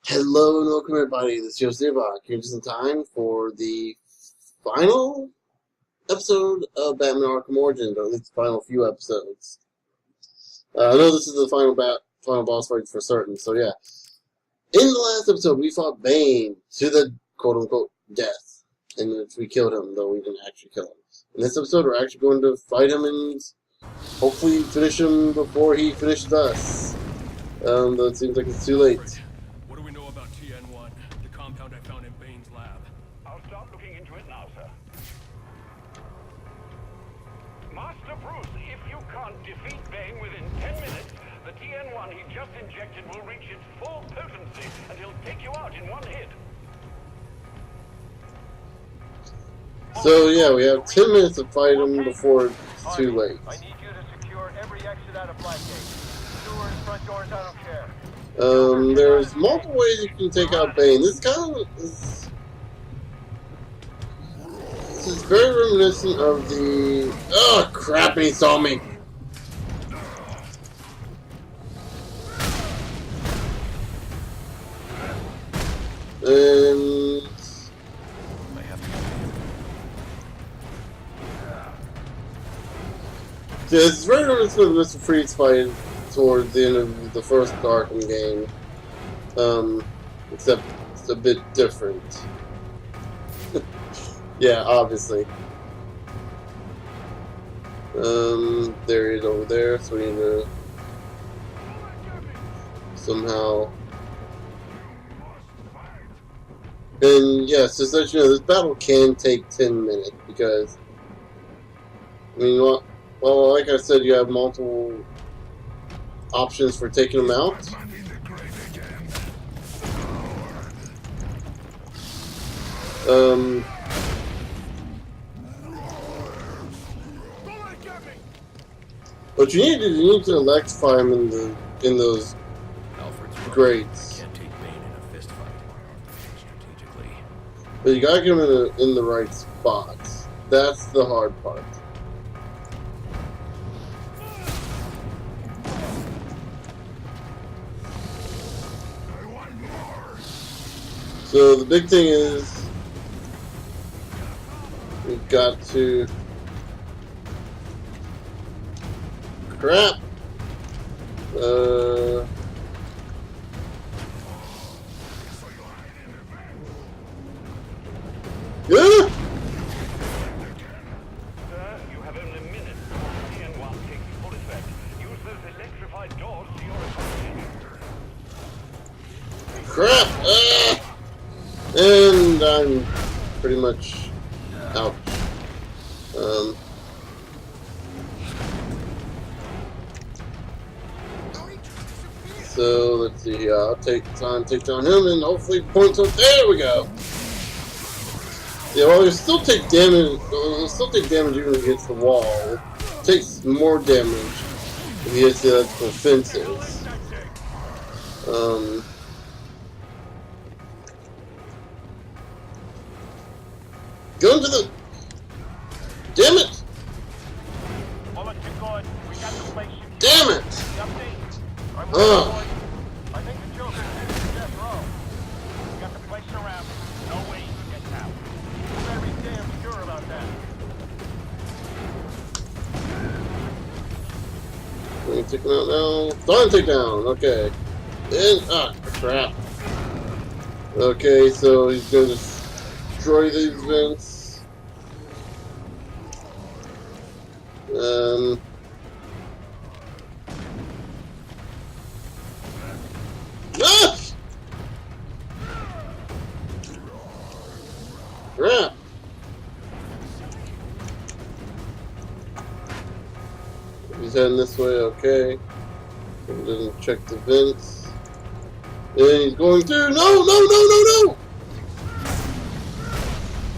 Hello and welcome everybody, this is Joe Stirbach here just in time for the final episode of Batman Arkham Origins, or at least the final few episodes. I know this is the final boss fight for certain, so yeah. In the last episode, we fought Bane to the quote-unquote death, in which we killed him, though we didn't actually kill him. In this episode, we're actually going to fight him and hopefully finish him before he finishes us. Though it seems like it's too late. Master Bruce, if you can't defeat Bane within 10 minutes, the TN1 he just injected will reach its full potency, and he'll take you out in one hit. So yeah, we have 10 minutes to fight him before it's too late. I need you to secure every exit out of Blackgate. Sewers, front doors, I don't care. There's multiple ways you can take out Bane. This is very reminiscent of the... Oh, crap, he saw me! And... Yeah, it's very reminiscent of Mr. Freeze fight towards the end of the first Arkham game. Except it's a bit different. Yeah, obviously. There he is over there, so we need to somehow. And yes, just to let you know, this battle can take 10 minutes because, I mean, well, like I said, you have multiple options for taking them out. What you need to electrify him in those grates. Can't take Bane in a fist fight strategically. But you gotta get him in the right spots. That's the hard part. So the big thing is we've got to crap. Yeah. Sir, you have only a minute before the TN1 takes full effect. Use those electrified doors to your advantage. Crap. And I'm pretty much out. So let's see. I'll take the time to take down him, and hopefully points up. There we go. Yeah, well, you still take damage. You'll still take damage even if he hits the wall. It takes more damage if he hits the electrical fences. Go into the... Damn it! Damn it! Ugh. I think the Joker's in death row. We got the place surrounded. No way he gets out. You better be damn sure about that. Let me take him out now. Done, take down. Okay. And crap. Okay, so he's gonna destroy these vents. Ah! Crap. He's heading this way, okay. He doesn't check the vents. And he's going to... No!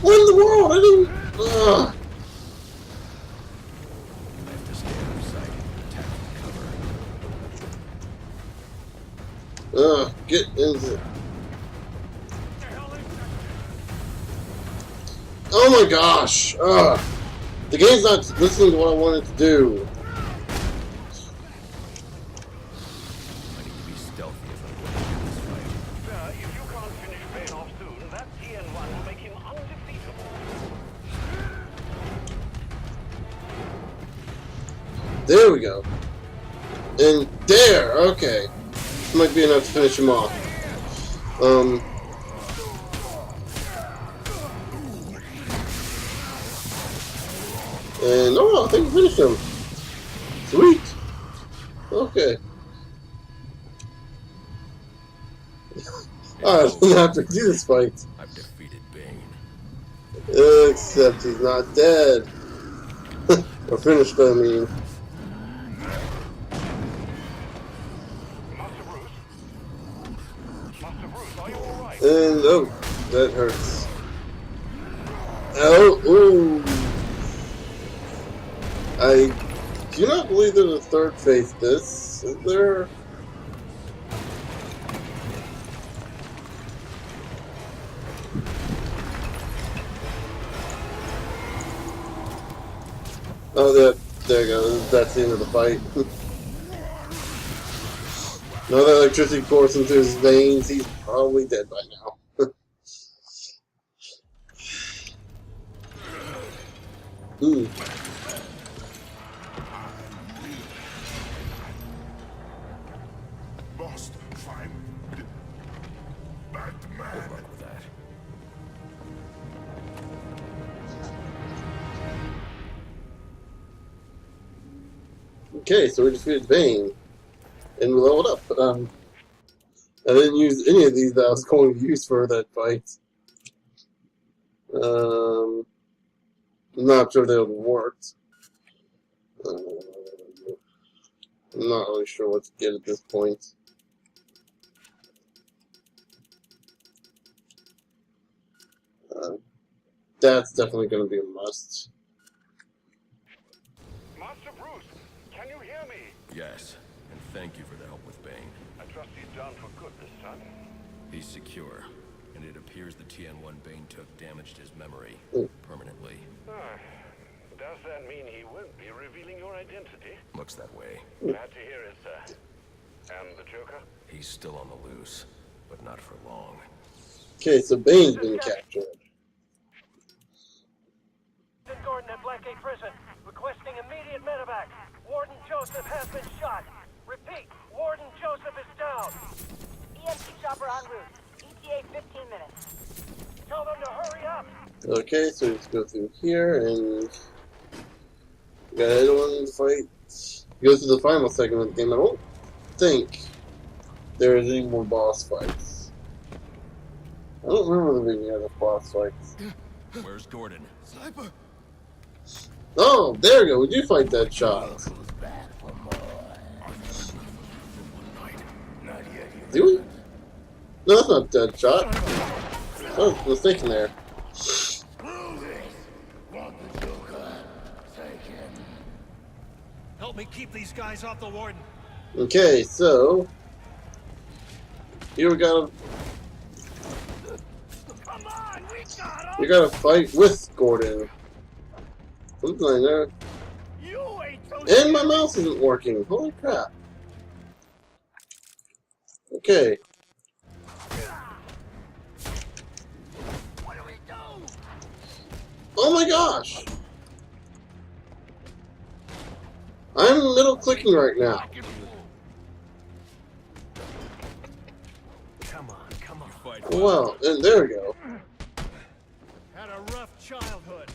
What in the world? I didn't... Ugh. I have to stay out of sight and attack from cover. Get into... Oh my gosh! The game's not listening to what I want it to do. I need to be stealthy if I'm going to do this fight. You There we go. And there! Okay. This might be enough to finish him off. And oh, I think we finished him. Sweet. Okay. Alright, I'm gonna have to do this fight. I've defeated Bane. Except he's not dead. Or finished, I mean. Master Bruce? Master Bruce, are you alright? And oh, that hurts. Oh, ooh. I do not believe there's a third phase to this. Is there? Oh, there you go. That's the end of the fight. Now that electricity course into his veins, he's probably dead by now. Ooh. Must find Batman. Good luck with that. Okay, so we defeated Bane. And we leveled up. I didn't use any of these that I was going to use for that fight. I'm not sure they would have worked. I'm not really sure what to get at this point. That's definitely going to be a must. Master Bruce, can you hear me? Yes, and thank you for the help with Bane. I trust he's down for good this time. He's secure, and it appears the TN1 Bane took damaged his memory permanently. Does that mean he won't be revealing your identity? Looks that way. Glad to hear it, sir. And the Joker? He's still on the loose, but not for long. Okay, so Bane's been captured. Gordon at Blackgate Prison, requesting immediate medevac. Warden Joseph has been shot. Repeat, Warden Joseph is down. EMT chopper en route. ETA 15 minutes. Tell them to hurry up. Okay, so let's go through here and got another one to fight. Go to the final segment of the game. I don't think there is any more boss fights. I don't remember there being any other boss fights. Where's Gordon? Sniper! Oh, there we go. We do fight that shot. Do we? No, that's not dead shot. I was mistaken there. Help me keep these guys off the warden. Okay, so here we got Come on, we got him. we got to fight with Gordon. Something like that. You ain't so And my mouse isn't working. Holy crap. Okay. What do we do? Oh my gosh. I'm middle clicking right now. Come on. Fight Well, and there we go. Had a rough childhood.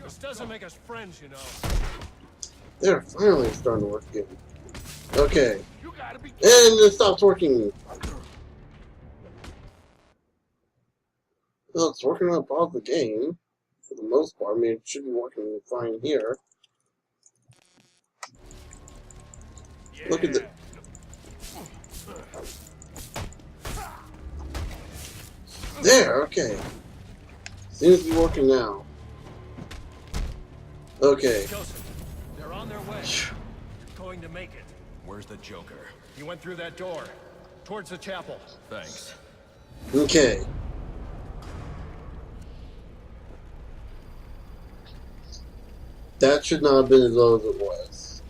This doesn't make us friends, you know. They're finally starting to work again. Okay. You gotta be. And it stops working. Well, it's working on pause the game. For the most part. I mean, it should be working fine here. Look at the... There, okay. Seems to be working now. Okay. Joseph, they're on their way. Going to make it. Where's the Joker? He went through that door, towards the chapel. Thanks. Okay. That should not have been as low as it was.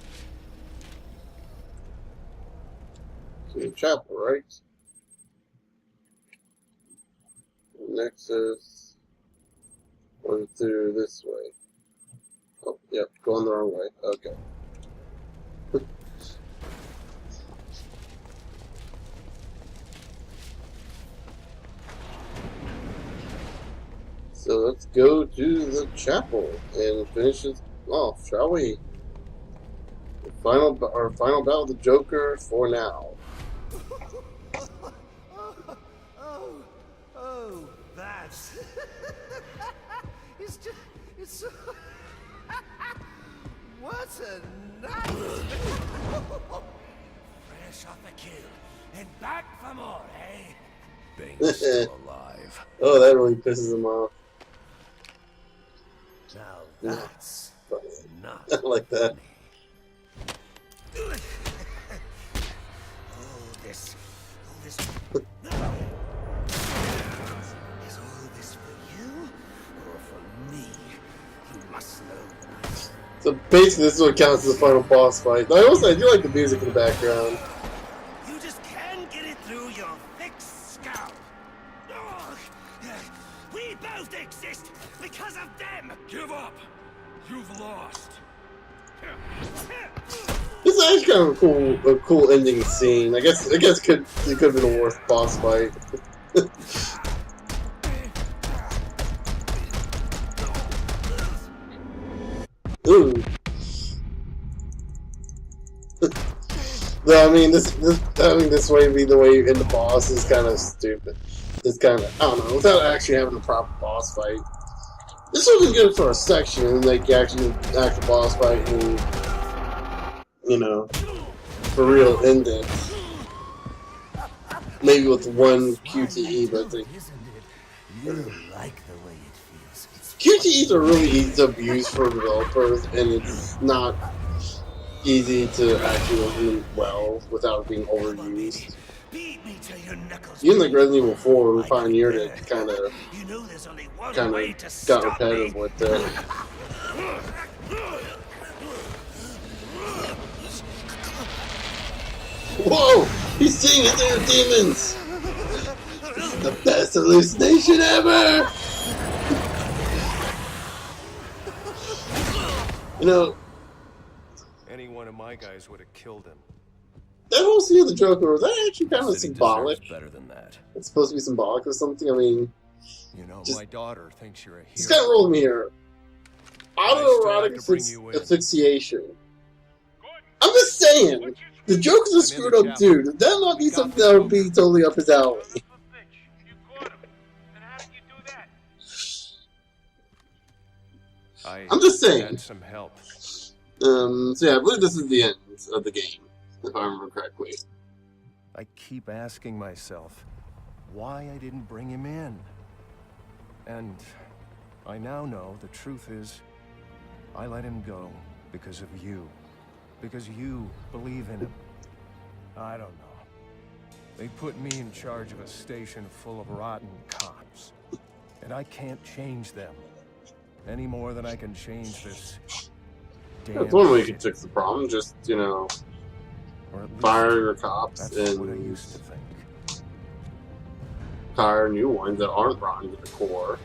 To the chapel, right? Nexus. Went through this way. Oh, yep, going the wrong way. Okay. So let's go to the chapel and finish this off, shall we? Our final battle with the Joker for now. Oh, that's... it's so... What a night! Fresh off a kill, and back for more, eh? Bane's still alive. Oh, that really pisses him off. Now that's not... I like that. All this... Is all this for you, or for me? You must know. So basically, this is what counts as the final boss fight. I do like the music in the background. You just can't get it through your thick skull. Ugh. We both exist because of them. Give up! You've lost. This is actually kind of a cool ending scene. I guess it could have been a worse boss fight. Ooh. No, I mean this having this way be the way you end the boss is kind of stupid. It's kind of, I don't know, without actually having a proper boss fight. This would be good for a section, and like actually act the boss fight and, you know, for real end it. Maybe with one QTE, but like, You like the way it feels. It's QTEs are really easy to abuse for developers, and it's not easy to actually do well without being overused. beat me till your knuckles. Even like Resident Evil 4, we pioneered it, kind of You know there's only one got way to stop repetitive me. with it. Whoa! He's seeing his inner demons! The best hallucination ever! You know, Any one of my guys would have killed him. that whole scene of the Joker, was that actually kind of City symbolic? deserves better than that. It's supposed to be symbolic or something? I mean, You know, Just- my daughter thinks you're a hero. it's kind of rolling me here. Autoerotic have to bring you in. asphyxiation. I'm just saying, the Joker's a screwed up dude. That might be something that would be totally up his alley. You caught him. And how did you do that? I'm just saying. Had some help. So yeah, I believe this is the end of the game, if I remember correctly. I keep asking myself why I didn't bring him in. And I now know the truth is I let him go because of you. Because you believe in him. I don't know. They put me in charge of a station full of rotten cops. And I can't change them. Any more than I can change this damn That's one way you city. can fix the problem, just, you know, Or at least fire your cops that's what I and used to think. hire new ones that aren't rotten to the core.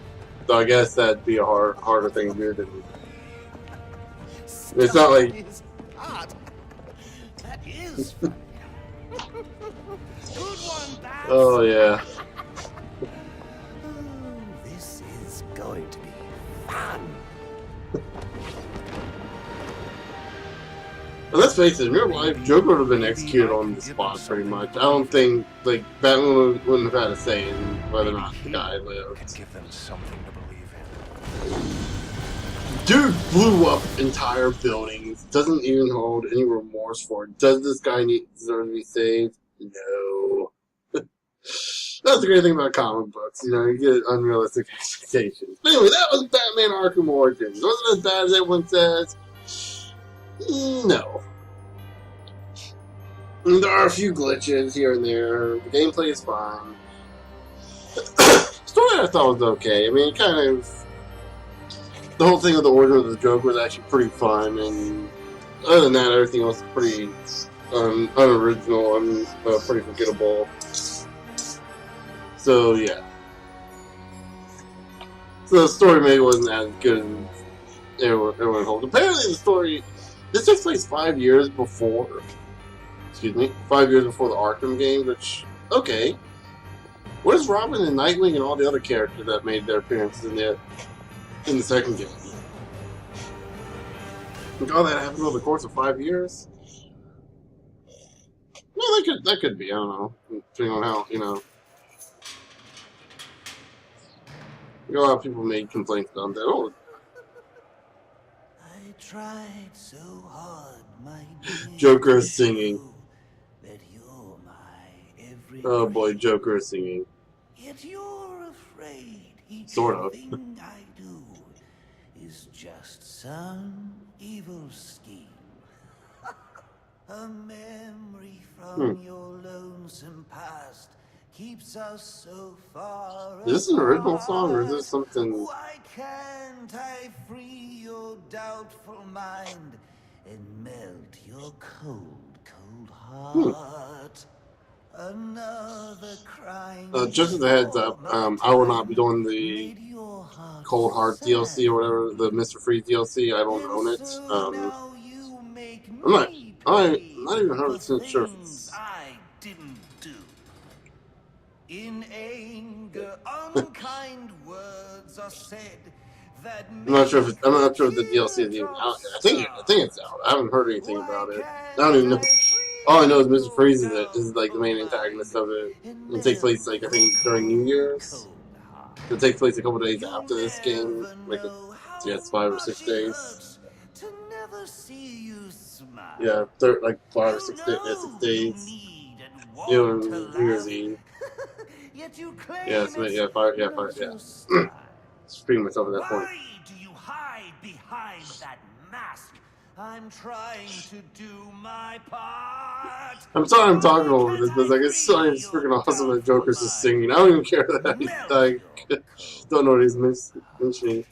So I guess that'd be a harder thing to do than... It's not like... Is hot. That is funny. Good one, Bats. Oh, yeah. This is going to be fun. And let's face it, in real life, Joker would have been executed on the spot pretty much. I don't think, like, Batman wouldn't have had a say in whether or not the guy Can lived. give them something to believe in. Dude blew up entire buildings, doesn't even hold any remorse for it. Does this guy deserve to be saved? No. That's the great thing about comic books, you know, you get unrealistic expectations. But anyway, that was Batman Arkham Origins. Wasn't it as bad as everyone says? No. And there are a few glitches here and there. The gameplay is fine. Story I thought was okay. I mean, it kind of... The whole thing of the origin of the Joker was actually pretty fun, and other than that, everything else is pretty unoriginal and pretty forgettable. So, yeah. So the story maybe wasn't as good everyone holds. Apparently, the story this takes place 5 years before. Excuse me, 5 years before the Arkham games. Which okay, where's Robin and Nightwing and all the other characters that made their appearances in the second game? Think all that happened over the course of 5 years? No, that could be. I don't know. Depending on how a lot of people made complaints about that. Oh, I tried so hard, my dear, Joker is singing. that you're my every Oh boy, dream. Joker is singing. Yet you're afraid each Sort of. thing I do is just some evil scheme. A memory from your lonesome past keeps us so far Is this an original song or is this something? Why can't I free your doubtful mind and melt your cold, cold heart? Another crime. Just as a heads up, I will not be doing the Cold Heart DLC or whatever, the Mr. Freeze DLC. I don't own it. I'm not even 100% sure if it's. I didn't do. In anger, unkind words are said that I'm not sure if the DLC is even out. I think it's out. I haven't heard anything about it. I don't even know. All I know is Mr. Freeze is like the main antagonist of it. It takes place like I think during New Year's. It takes place a couple days after this game, like it's 5 or 6 days. Yeah, like 5 or 6 days. 6 days. New Year's Eve. Yeah, so yeah, 5. Yeah. Speaking myself at that point. Why do you hide behind that mask? I'm trying to do my part. I'm sorry I'm talking over this, but like it's freaking awesome that Joker's just singing. I don't even care that I don't know what he's mentioning.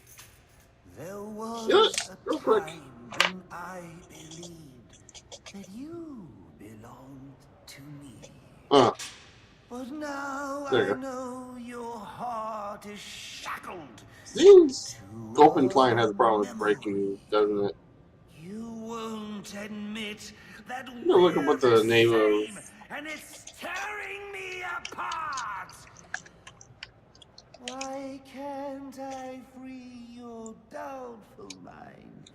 There was Yeah, real quick. when I believed that you belonged to me. But now I know your heart is shackled. Seems Open Client has a problem with breaking, doesn't it? You won't admit that No, look at what the name of. and it's tearing me apart. Why can't I free your doubtful mind?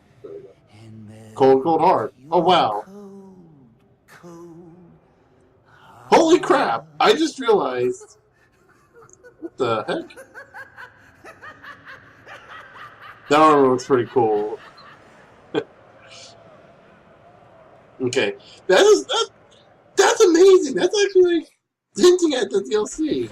Cold Heart. Oh wow. Holy crap! I just realized. What the heck? That armor looks pretty cool. Okay, that's amazing. That's actually like hinting at the DLC.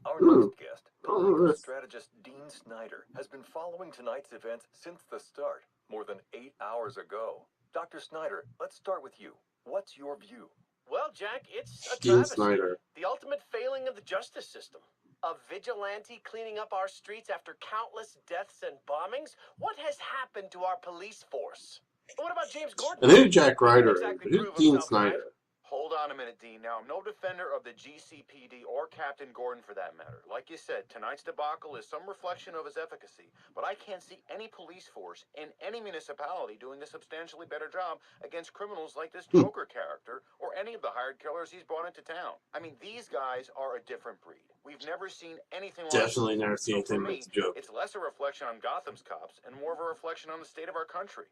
Our next guest, the Oh, legal this. strategist Dean Snyder, has been following tonight's events since the start, more than 8 hours ago. Dr. Snyder, let's start with you. What's your view? Well, Jack, it's a Dean travesty. Snyder. The ultimate failing of the justice system. A vigilante cleaning up our streets after countless deaths and bombings? What has happened to our police force? What about James Gordon? And who's Jack Ryder? Exactly Who's prove Dean himself tonight. Snyder? Hold on a minute, Dean. Now, I'm no defender of the GCPD or Captain Gordon for that matter. Like you said, tonight's debacle is some reflection of his efficacy, but I can't see any police force in any municipality doing a substantially better job against criminals like this Joker character or any of the hired killers he's brought into town. I mean, these guys are a different breed. We've never seen anything like Definitely this. never seen So for anything me, like the Joker. it's less a reflection on Gotham's cops and more of a reflection on the state of our country.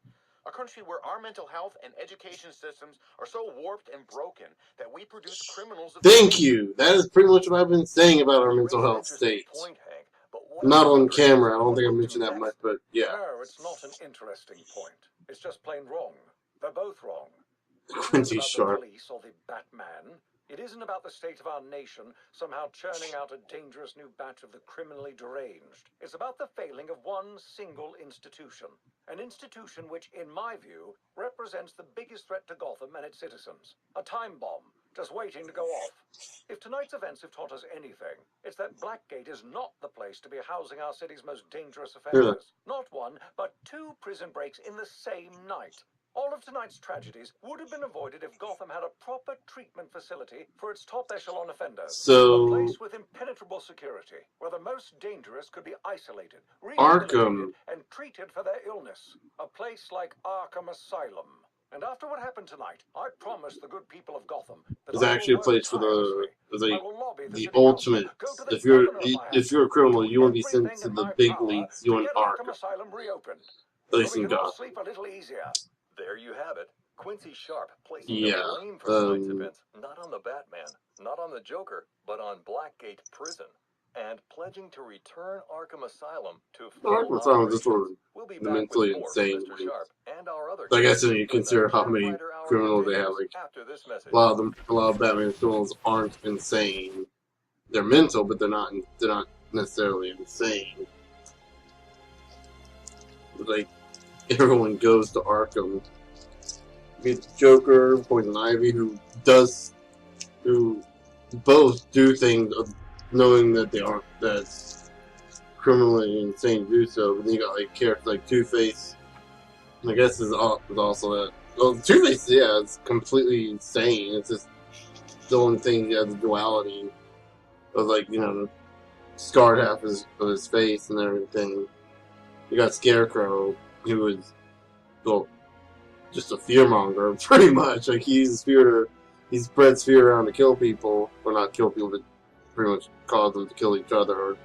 A country where our mental health and education systems are so warped and broken that we produce criminals of... Thank you. That is pretty much what I've been saying about our mental health state. Point, Hank, but what Not on I'm wondering camera. I is don't what think I we'll mentioned do that much, next. but yeah. No, it's not an interesting point. It's just plain wrong. They're both wrong. It's not Quincy about Sharp. the police or the Batman. It isn't about the state of our nation somehow churning out a dangerous new batch of the criminally deranged. It's about the failing of one single institution. An institution which, in my view, represents the biggest threat to Gotham and its citizens. A time bomb, just waiting to go off. If tonight's events have taught us anything, it's that Blackgate is not the place to be housing our city's most dangerous offenders. Not one, but two prison breaks in the same night. All of tonight's tragedies would have been avoided if Gotham had a proper treatment facility for its top echelon offenders. So, A place with impenetrable security, where the most dangerous could be isolated, Arkham. rehabilitated, and treated for their illness. A place like Arkham Asylum. And after what happened tonight, I promised the good people of Gotham that It's I will actually a work place for tirelessly. the I will lobby the city ultimate. council, go to the If you're governor if I have if you're a criminal, to, you want to be sent everything to in the my big power leagues. to You want get Arkham Arkham, Asylum reopened. at So least we in can all Gotham. sleep a little easier. There you have it. Quincy Sharp placing Yeah. the blame for tonight's events not on the Batman, not on the Joker, but on Blackgate Prison, and pledging to return Arkham Asylum to full Arkham Asylum is just for operations. We'll be the back mentally with more from insane. Mr. Sharp and our other I guess guests when you when the consider how many Typewriter Hour criminals they have, continues like after this message. a lot of Batman criminals aren't insane. They're mental, but they're not necessarily insane. Like everyone goes to Arkham. It's Joker, Poison Ivy, who both do things of knowing that they aren't that's criminally insane to do so. But then you got like characters like Two-Face. I guess is also that. Well, Two-Face, yeah, it's completely insane. It's just the only thing he has the duality of like scarred half of his face and everything. You got Scarecrow, who is just a fearmonger, pretty much. Like he spreads fear around to kill people, or not kill people, but pretty much cause them to kill each other or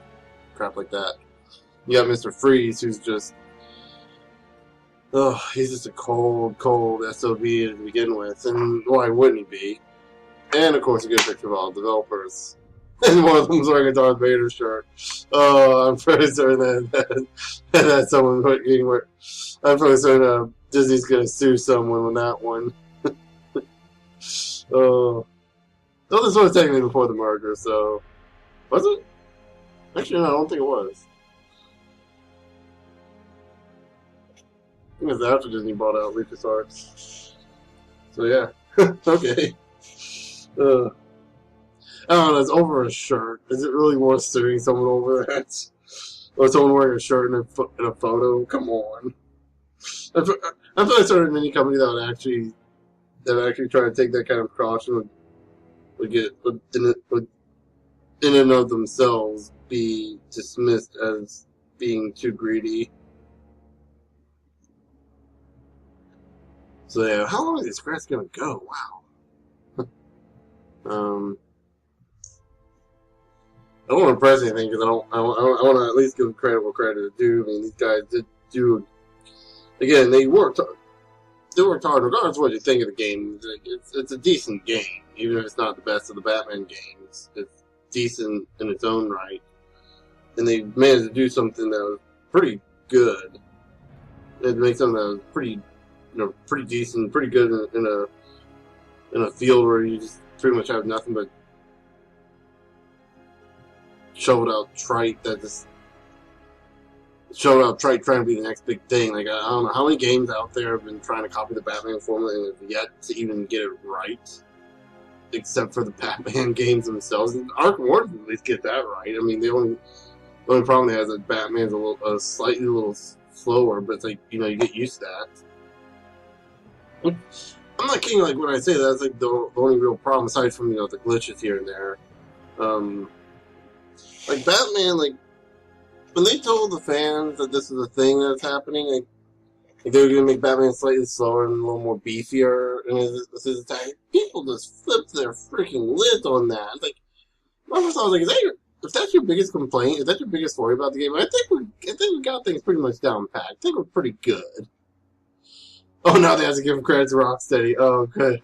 crap like that. You got Mr. Freeze, who's just he's just a cold SOB to begin with, and why wouldn't he be? And of course, you get a picture of all the developers. And one of them's wearing a Darth Vader shirt. Oh, I'm pretty certain that someone's getting wear. I'm pretty certain Disney's gonna sue someone on that one. Oh, this was technically before the merger, so was it? Actually, no, I don't think it was. I think it was after Disney bought out LucasArts. So yeah, okay. I don't know, it's over a shirt. Is it really worth suing someone over that? Or someone wearing a shirt in a photo? Come on. I feel like starting any company that actually try to take that kind of precaution would in and of themselves be dismissed as being too greedy. So yeah, how long is this grass gonna go? Wow. I don't want to press anything because I want to at least give credit where credit is due. I mean, these guys did do. Again, they worked hard. They worked hard, regardless of what you think of the game. It's a decent game, even if it's not the best of the Batman games. It's decent in its own right, and they managed to do something that was pretty good. It makes something that was pretty decent, pretty good in a field where you just pretty much have nothing but showed out trite trying to be the next big thing. Like, I don't know how many games out there have been trying to copy the Batman formula and have yet to even get it right, except for the Batman games themselves. And Arkham Origins at least get that right. I mean, the only problem they have is that Batman's a slightly little slower, but it's like, you get used to that. I'm not kidding, like, when I say that, that's like the only real problem, aside from, the glitches here and there. Like, Batman, like, when they told the fans that this was a thing that's happening, like they were going to make Batman slightly slower and a little more beefier in his attack, people just flipped their freaking lids on that. It's like, my first thought was like, if that's your biggest complaint, if that's your biggest worry about the game, I think we got things pretty much down pat. I think we're pretty good. Oh, now they have to give credit to Rocksteady. Oh, good.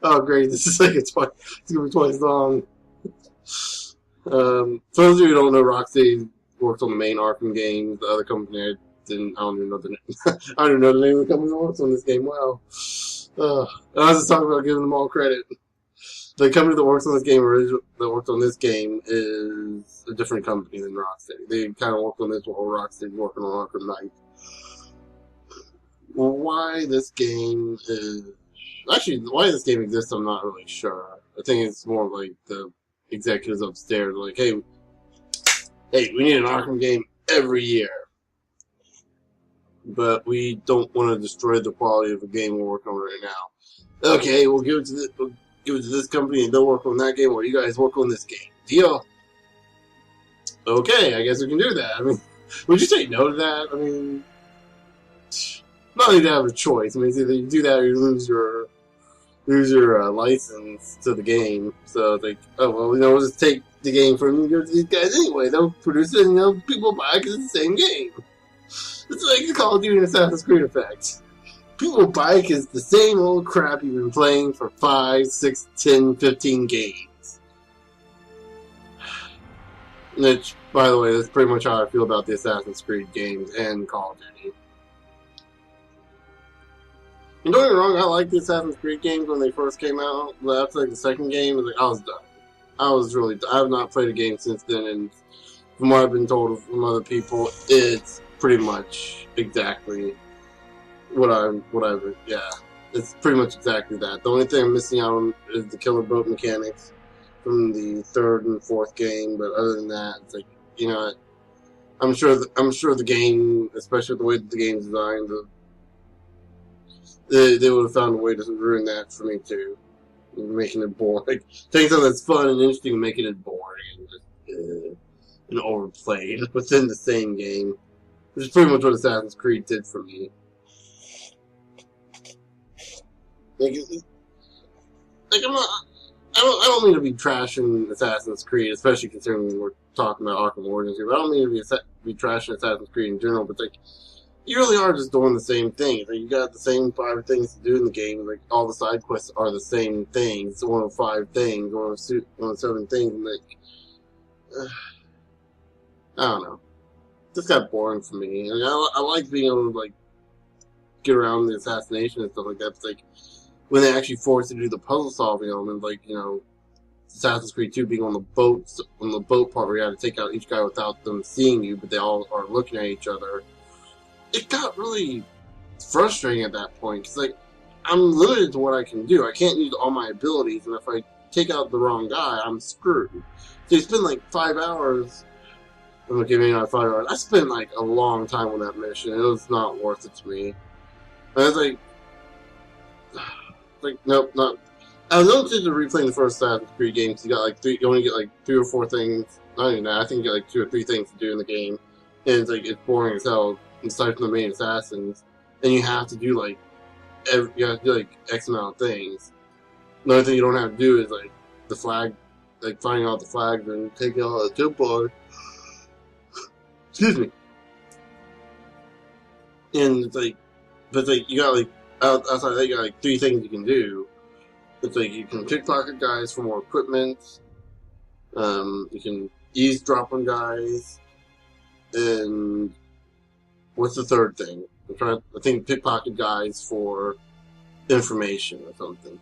Oh, great. This is like it's going to be twice long. For those of you who don't know, Rocksteady worked on the main Arkham games. The other company I don't even know the name. I don't even know the name of the company that works on this game. Wow. I was just talking about giving them all credit. The company that works on this game is a different company than Rocksteady. They kind of worked on this while Rocksteady's working on Arkham Knight. Why this game exists, I'm not really sure. I think it's more like the executives upstairs are like, hey, we need an Arkham game every year. but we don't want to destroy the quality of the game we're working on right now. Okay, we'll give it to this company and they'll work on that game, or you guys work on this game. Deal? Okay, I guess we can do that. I mean, would you say no to that? I mean, not like you have a choice. I mean, it's either you do that or you lose your license to the game. So it's like, oh well, we'll just take the game from you and give it to these guys anyway. They'll produce it, and people buy it because it's the same game. It's like the Call of Duty and Assassin's Creed effect. People buy it because it's the same old crap you've been playing for 5, 6, 10, 15 games. Which, by the way, that's pretty much how I feel about the Assassin's Creed games and Call of Duty. And don't get me wrong, I liked the Assassin's Creed games when they first came out, but after like the second game, I was done. I have not played a game since then, and from what I've been told from other people, it's pretty much exactly it's pretty much exactly that. The only thing I'm missing out on is the killer boat mechanics from the third and fourth game, but other than that, it's like, I'm sure the game, especially the way that the game's designed, they would have found a way to ruin that for me too, making it boring. Like, taking something that's fun and interesting and making it boring and just and overplayed within the same game, which is pretty much what Assassin's Creed did for me. I don't mean to be trashing Assassin's Creed, especially considering we're talking about Arkham Origins here. But I don't mean to be trashing Assassin's Creed in general. But like, you really are just doing the same thing. Like, you got the same 5 things to do in the game. Like, all the side quests are the same things. One of 5 things, one of 7 things. And like, I don't know. It just got boring for me. I like being able to like get around the assassination and stuff like that. It's like, when they actually force you to do the puzzle solving element, like, Assassin's Creed 2 being on the boat part where you had to take out each guy without them seeing you, but they all are looking at each other. It got really frustrating at that point, because, like, I'm limited to what I can do. I can't use all my abilities, and if I take out the wrong guy, I'm screwed. So you spend, like, 5 hours, maybe not 5 hours, I spent, like, a long time on that mission, and it was not worth it to me. And I was like, nope, not. I was interested in replaying the first Assassin's Creed game, because you got like you only get like 3 or 4 things. Not even that. I think you get like 2 or 3 things to do in the game, and it's like it's boring as hell. Aside from the main assassins, and you have to do like X amount of things. Another thing you don't have to do is like the flag, like finding out the flags and taking out the Templar. Excuse me. And it's like, but it's like you got like. Outside of that, you got like 3 things you can do. It's like you can pickpocket guys for more equipment. You can eavesdrop on guys. And what's the third thing? I think pickpocket guys for information or something.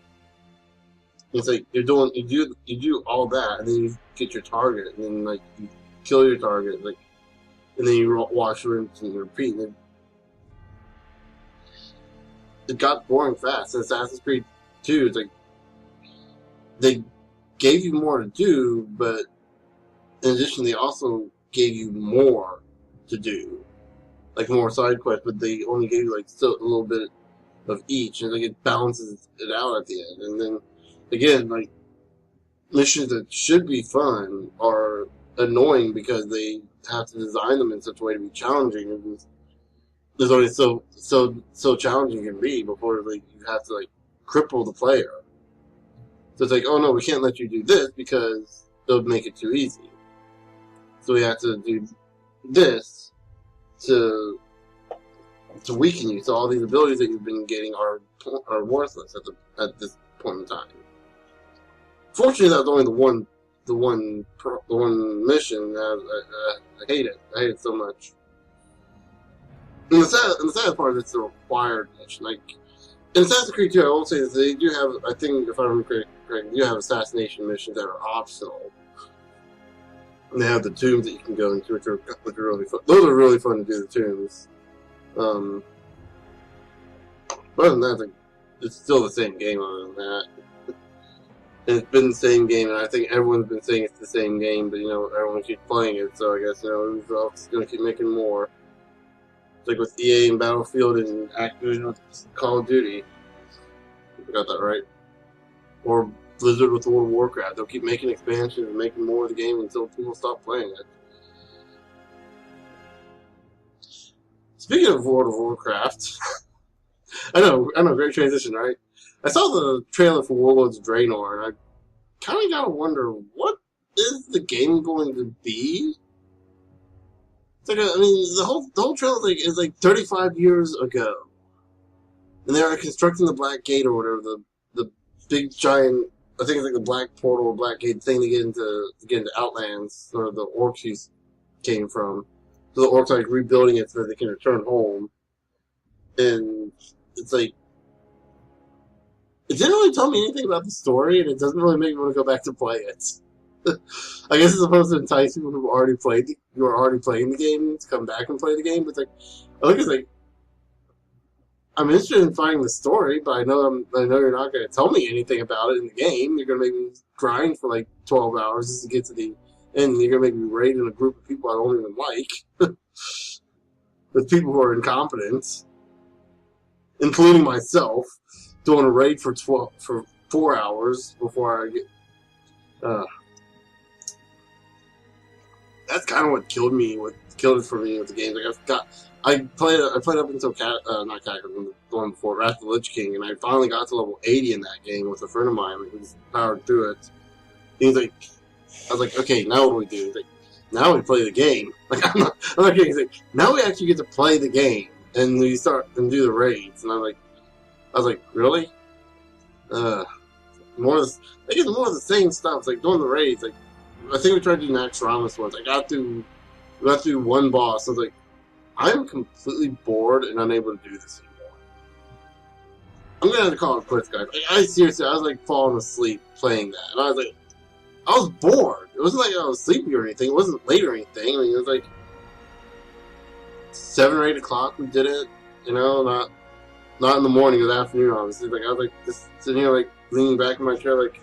It's like you do all that, and then you get your target, and then like you kill your target, like, and then you wash rinse and repeat. And it got boring fast. In Assassin's Creed 2, it's like they gave you more to do, but in addition, they also gave you more to do, like more side quests. But they only gave you like still a little bit of each, and like it balances it out at the end. And then again, like missions that should be fun are annoying because they have to design them in such a way to be challenging. And there's only so challenging it can be before like you have to like cripple the player. So it's like, oh no, we can't let you do this because it'll make it too easy. So we have to do this to weaken you. So all these abilities that you've been getting are worthless at this point in time. Fortunately, that was only the one mission. I hate it. I hate it so much. And the sad part is it's a required mission. Like, in Assassin's Creed 2, I will say that they do have, I think, if I remember correctly, they do have assassination missions that are optional. And they have the tombs that you can go into, which are really fun. Those are really fun to do, the tombs. But other than that, it's still the same game other than that. And it's been the same game, and I think everyone's been saying it's the same game, but, everyone keeps playing it, so I guess, Ubisoft's going to keep making more. Like with EA and Battlefield and Activision with Call of Duty. I got that right. Or Blizzard with World of Warcraft. They'll keep making expansions and making more of the game until people stop playing it. Speaking of World of Warcraft, I know, great transition, right? I saw the trailer for Warlords of Draenor, and I kind of gotta wonder, what is the game going to be? It's like, the whole trailer is like 35 years ago, and they were constructing the Black Gate or whatever, the big giant, I think it's like the Black Portal or Black Gate thing to get into Outlands, or the orcs came from. So the orcs are like rebuilding it so that they can return home. And it's like, it didn't really tell me anything about the story, and it doesn't really make me want to go back to play it. I guess it's supposed to entice people who are already playing the game to come back and play the game. But it's like, I look at like, I'm interested in finding the story, but I know you're not going to tell me anything about it in the game. You're going to make me grind for like 12 hours just to get to the end. You're going to make me raid in a group of people I don't even like. With people who are incompetent, including myself, doing a raid for 4 hours before I get. That's kind of what killed it for me with the game. Like I played up until not Cataclysm, the one before, Wrath of the Lich King, and I finally got to level 80 in that game with a friend of mine who powered through it. He's like, I was like, okay, now what do we do? He's like, now we play the game. Like I'm not kidding. He's like, now we actually get to play the game, and we start and do the raids. And I was like, really? More of the same stuff. It's like doing the raids. Like I think we tried to do Naxxramas once. We got through one boss. I was like, I'm completely bored and unable to do this anymore. I'm gonna have to call it quits, guys. Like, I was like falling asleep playing that, and I was bored. It wasn't like I was sleepy or anything. It wasn't late or anything. I mean, it was like 7 or 8 o'clock. We did it. You know, not in the morning or the afternoon. Obviously, like I was like just sitting here, like leaning back in my chair, like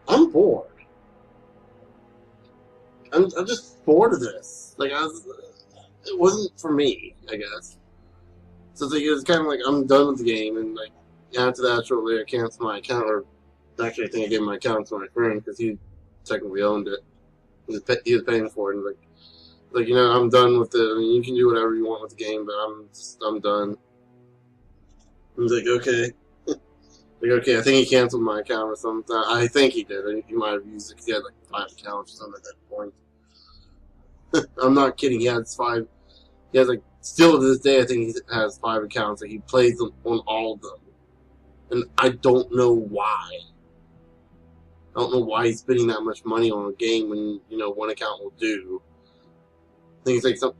I'm bored. I'm just bored of this. Like it wasn't for me, I guess. So it's like, it was kind of like I'm done with the game, and like after that, shortly I canceled my account. Or actually, I think I gave my account to my friend because he technically owned it. He was paying for it. And like you know, I'm done with it. I mean, you can do whatever you want with the game, but I'm done. He's like, okay. Like, okay, I think he canceled my account or something. I think he did. He might have used it because he had like 5 accounts or something at that point. I'm not kidding. He has 5. He has like, still to this day, I think he has 5 accounts. Like, he plays them on all of them. And I don't know why. I don't know why he's spending that much money on a game when, you know, one account will do. I think it's like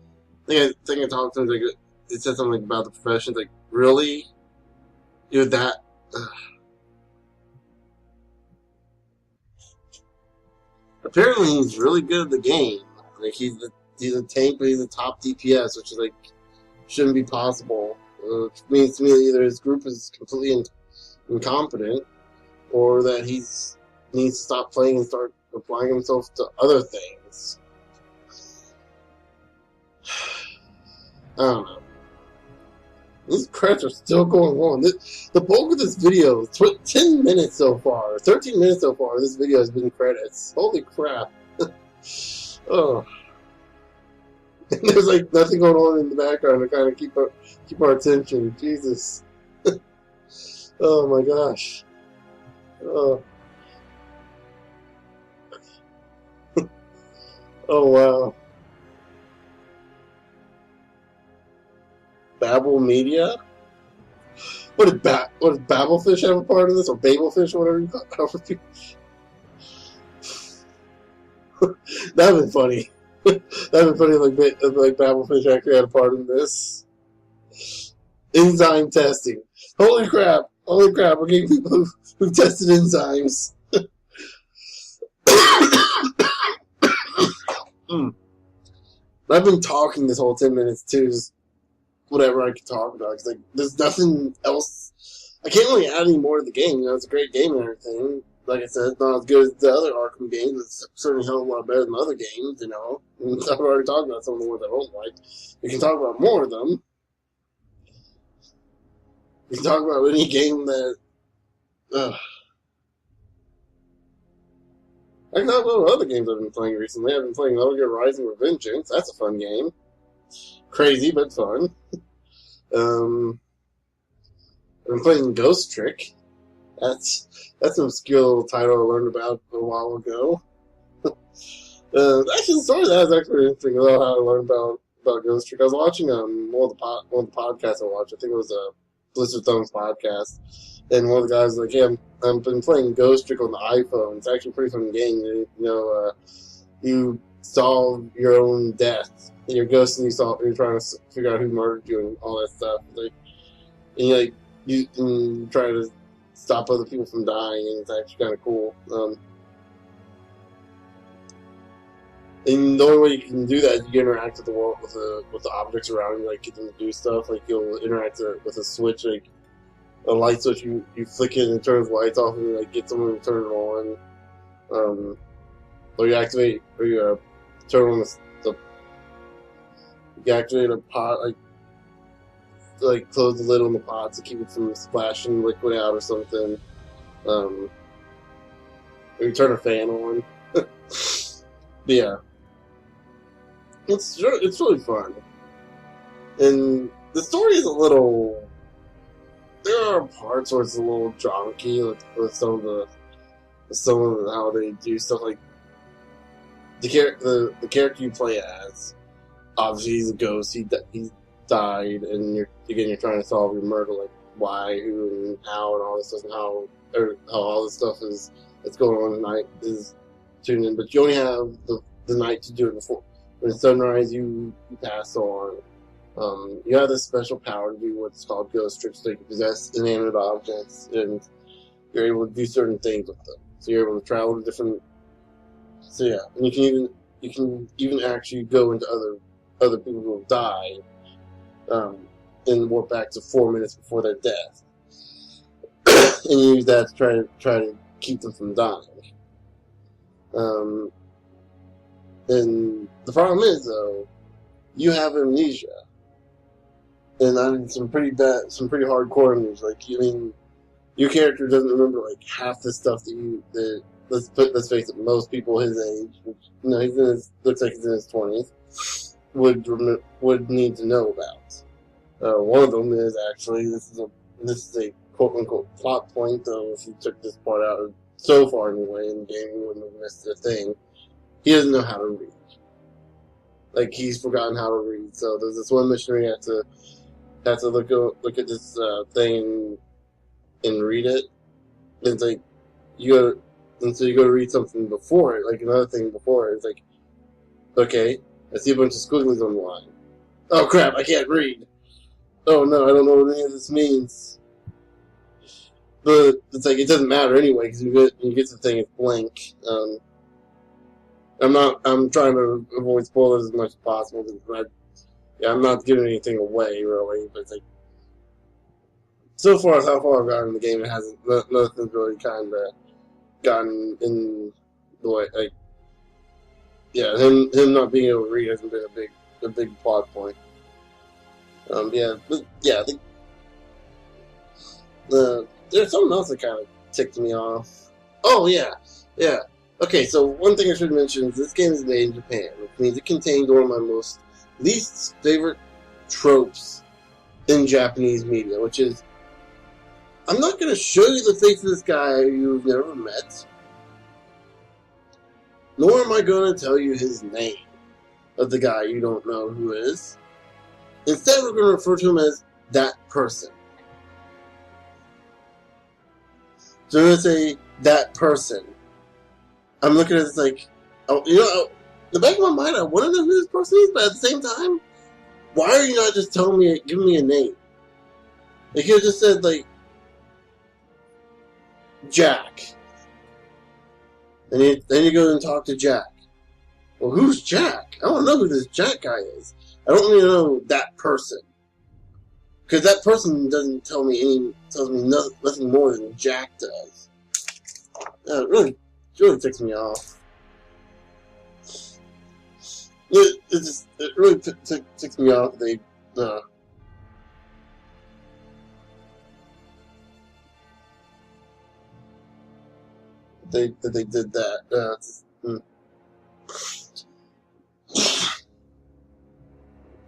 I think I talked to him, like, it said something about the profession. Like, really? You're that... Apparently he's really good at the game. Like he's a tank, but he's a top DPS, which is like shouldn't be possible. Which means to me that either his group is completely incompetent, or that he needs to stop playing and start applying himself to other things. I don't know. These credits are still going on. The bulk of this video, 10 minutes so far, 13 minutes so far, this video has been credits. Holy crap. Oh. And there's like nothing going on in the background to kind of keep our attention. Jesus. Oh my gosh. Oh. Oh wow. Babel Media? What did Babelfish have a part of this? Or Babelfish, or whatever you call it? That'd been funny. That'd been funny like Babelfish actually had a part in this. Enzyme testing. Holy crap. We're getting people who've tested enzymes. I've been talking this whole 10 minutes too. Just whatever I can talk about. Cause like, there's nothing else. I can't really add any more to the game. You know, it's a great game and everything. like I said, it's not as good as the other Arkham games. It's certainly a hell of a lot better than other games, you know. And I've already talked about some of the ones I don't like. We can talk about more of them. We can talk about any game that... I can talk about other games I've been playing recently. I've been playing Metal Gear Rising Revengeance. That's a fun game. Crazy, but fun. I've been playing Ghost Trick. That's an obscure title I learned about a while ago. Actually, the story of that is actually interesting about how I learned about Ghost Trick. I was watching one of the podcasts I watched. I think it was a Blizzard Thumbs podcast. And one of the guys was like, "Yeah, I've been playing Ghost Trick on the iPhone. It's actually a pretty fun game. You solve your own death. You're a ghost and you're trying to figure out who murdered you and all that stuff. And you can try to stop other people from dying, and it's actually kind of cool. And the only way you can do that is you interact with the world, with the objects around you, like get them to do stuff. Like you'll interact with a switch, like a light switch. You flick it and it turns lights off, and you like get someone to turn it on. Or you activate, or you turn on you activate a pot, like close the lid on the pot to keep it from splashing liquid out or something. Or you turn a fan on. But yeah, it's really fun, and the story is a little. There are parts where it's a little jonky with some of how they do stuff. Like the character you play as, obviously he's a ghost. He died, and you're trying to solve your murder, like why, who, and how, and all this stuff, and how all this stuff that's going on tonight is tuned in. But you only have the night to do it before. When it's sunrise, you pass on. You have this special power to do what's called ghost tricks, so you can possess inanimate objects, and you're able to do certain things with them. So you're able to travel to different. So yeah, and you can even actually go into other people who have died, and warp back to 4 minutes before their death, and use that to try to keep them from dying. And the problem is, though, you have amnesia. And I mean, some pretty hardcore amnesia. Like, your character doesn't remember, like, half the stuff that let's face it, most people his age, which, looks like he's in his 20s, would need to know about. One of them is actually, this is a quote-unquote plot point, though if you took this part out so far anyway in the game, you wouldn't have missed a thing. He doesn't know how to read. Like, he's forgotten how to read. So there's this one mission where you have to look at this thing and read it. And it's like, you go to read something before it, like another thing before it. It's like, okay, I see a bunch of squigglies on the line. Oh crap, I can't read. Oh no, I don't know what any of this means. But it's like, it doesn't matter anyway, because you get to the thing, it's blank. I'm trying to avoid spoilers as much as possible, because I'm not giving anything away, really, but it's like, so far as how far I've gotten in the game, it hasn't, nothing's really kind of gotten in the way, like, yeah, him not being able to read hasn't been a big plot point. I think, there's something else that kind of ticked me off. Oh, yeah. Okay, so one thing I should mention is this game is made in Japan, which means it contains one of my least favorite tropes in Japanese media, which is, I'm not going to show you the face of this guy you've never met, nor am I going to tell you his name of the guy you don't know who is. Instead, we're going to refer to him as that person. So I'm going to say, that person. I'm looking at this like, oh, in the back of my mind, I want to know who this person is, but at the same time, why are you not just giving me a name? They could have just said, like, Jack. And then you go and talk to Jack. Well, who's Jack? I don't know who this Jack guy is. I don't really know that person. Because that person tells me nothing more than Jack does. It really ticks me off. It really ticks me off. They did that.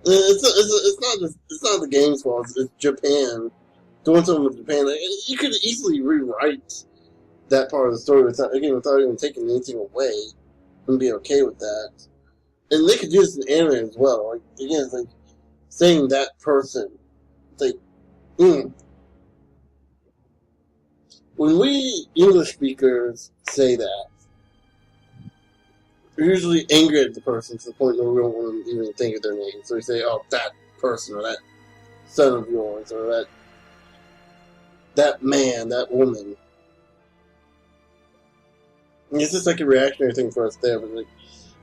It's not the game's fault. It's Japan doing something with Japan. You could easily rewrite that part of the story without even taking anything away, and be okay with that. And they could do this in anime as well. Like again, it's like saying that person. It's like, when we English speakers say that, we're usually angry at the person to the point where we don't want to even think of their name. So we say, "Oh, that person, or that son of yours, or that man, that woman." And it's just like a reactionary thing for us there, but like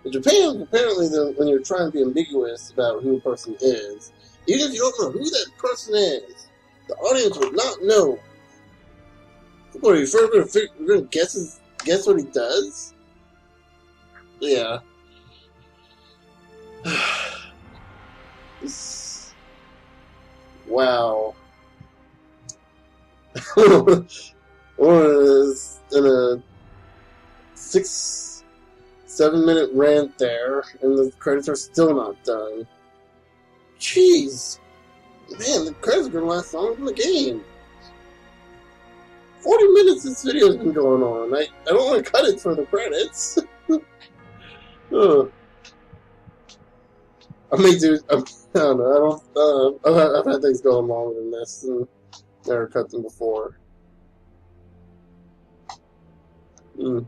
in Japan, apparently, when you're trying to be ambiguous about who a person is, even if you don't know who that person is, the audience would not know. What are you first going to guess what he does? Yeah. Wow. Or in a 6-7 minute rant there, and the credits are still not done. Jeez. Man, the credits are going to last longer than the game. 40 minutes this video's been going on. I don't want to cut it for the credits. I may do. I don't know. I've had things going longer than this, and never cut them before. Normally,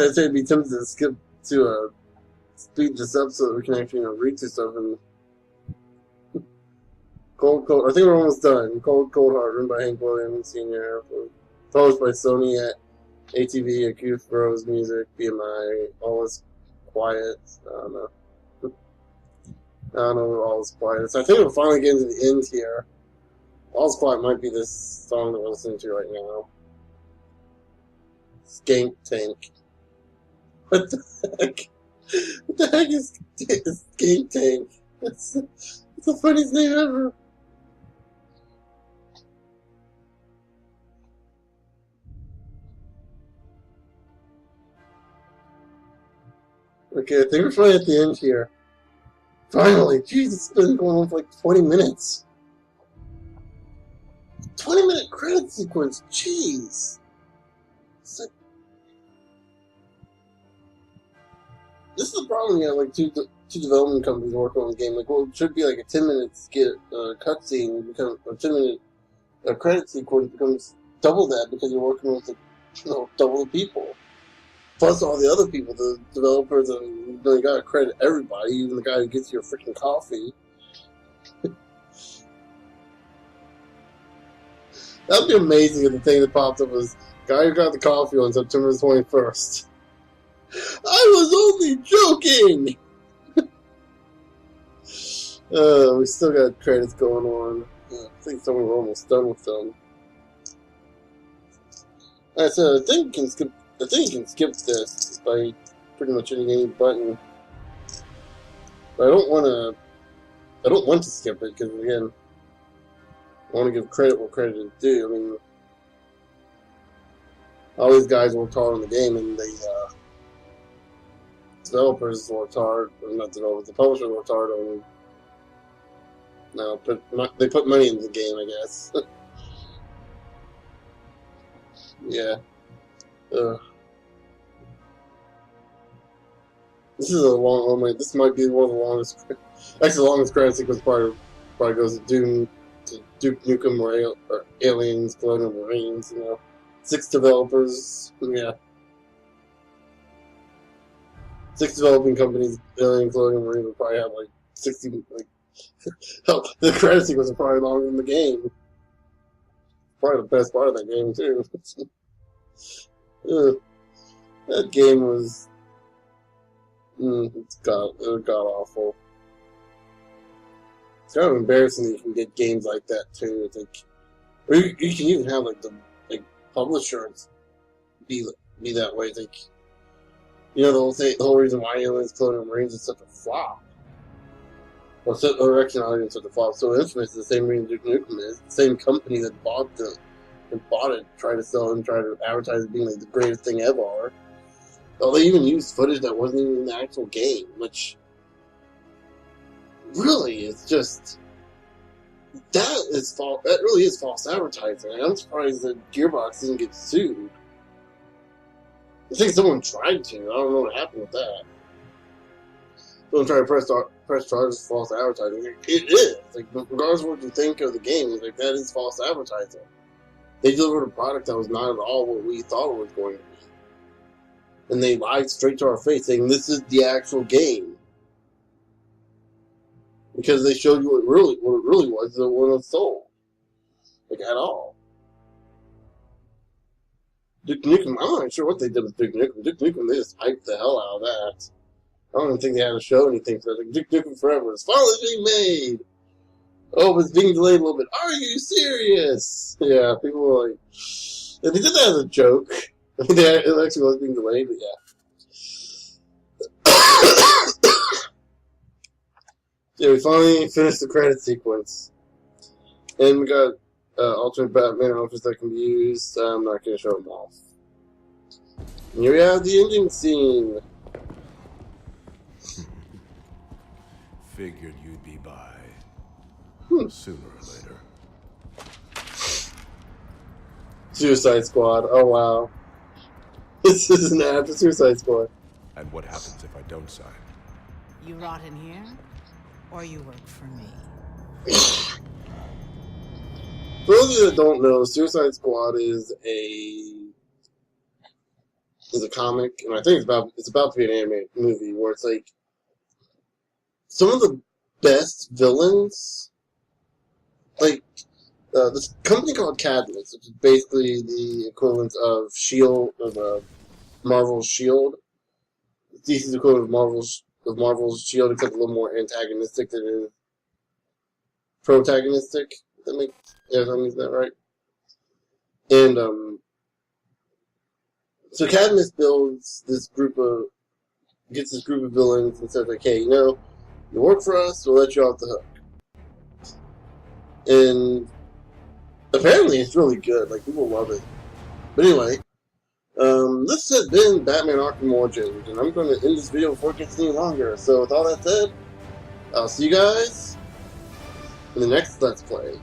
I'd say I'd be tempted to skip to speed this up so that we can actually read through stuff. And Cold. I think we're almost done. Cold Heart, written by Hank Williams Sr. Published by Sony at ATV, Acute Bros Music, BMI, All Is Quiet. I don't know what All Is Quiet is. I think we're finally getting to the end here. All Is Quiet might be this song that we're listening to right now. Skank Tank. What the heck? What the heck is Skank Tank? That's the funniest name ever. Okay, I think we're finally at the end here. Finally! Jeez, it's been going on for like 20 minutes. 20-minute credit sequence, jeez! It's like, this is the problem, like two development companies working on the game. Like, what should be like a 10-minute cutscene, become a 10-minute credit sequence becomes double that because you're working with double the people. Plus all the other people, the developers, and you gotta credit everybody, even the guy who gets your freaking coffee. That'd be amazing if the thing that popped up was guy who got the coffee on September 21st. I was only joking! We still got credits going on. I think we're almost done with them. Alright, so I think you can skip this by pretty much hitting any button. But I don't want to skip it because again, I want to give credit where credit is due. I mean, all these guys worked hard on the game, and the developers worked hard, or not developers, the publishers worked hard on. No, they put money into the game, I guess. Yeah. This is a long. This might be one of the longest. Actually, the longest credit sequence probably goes to Duke Nukem or Aliens, Colonial Marines. 6 developers. Yeah. 6 developing companies. Alien, Colonial Marines would probably have like 60. Hell, the credit sequence is probably longer than the game. Probably the best part of that game too. That game was. It got awful. It's kind of embarrassing that you can get games like that too. It's like, or you can even have like the publishers be that way. It's like, you know, the whole reason why Aliens Colonial Marines is such a flop. Or actually not even such a flop. So Infamous is the same reason Duke Nukem is. The same company that bought it, tried to sell it and tried to advertise it being like the greatest thing ever. Well, they even used footage that wasn't even in the actual game, which really is just that really is false advertising. And I'm surprised that Gearbox didn't get sued. I think someone tried to. I don't know what happened with that. Someone tried to press charges for false advertising. It is. Like, regardless of what you think of the game, like, that is false advertising. They delivered a product that was not at all what we thought it was going to be. And they lied straight to our face, saying this is the actual game. Because they showed you what it really was, it wasn't sold. Like, at all. Duke Nukem, I'm not sure what they did with Duke Nukem. Duke Nukem, they just hyped the hell out of that. I don't even think they had to show anything for that. Like, Duke Nukem Forever is finally being made! Oh, but it's being delayed a little bit. Are you serious? Yeah, people were like... Yeah, they did that as a joke. I mean, it actually was being delayed, but yeah. Yeah, we finally finished the credit sequence. And we got alternate Batman outfits that can be used. I'm not going to show them off. And here we have the ending scene. Figured you'd be by. Sooner or later. Suicide Squad. Oh, wow. This is an ad for Suicide Squad. And what happens if I don't sign? You rot in here, or you work for me. For those of you that don't know, Suicide Squad is a comic, and I think it's about to be an animated movie where it's like some of the best villains, like this company called Cadmus, which is basically the equivalent of Shield, of Marvel's Shield. DC's equivalent of Marvel's Shield, except a little more antagonistic than it is protagonistic. That makes that right? And so Cadmus gets this group of villains and says like, hey, you know, you work for us, we'll let you off the hook. And apparently it's really good. Like, people love it. But anyway, this has been Batman Arkham Origins, and I'm going to end this video before it gets any longer. So with all that said, I'll see you guys in the next Let's Play.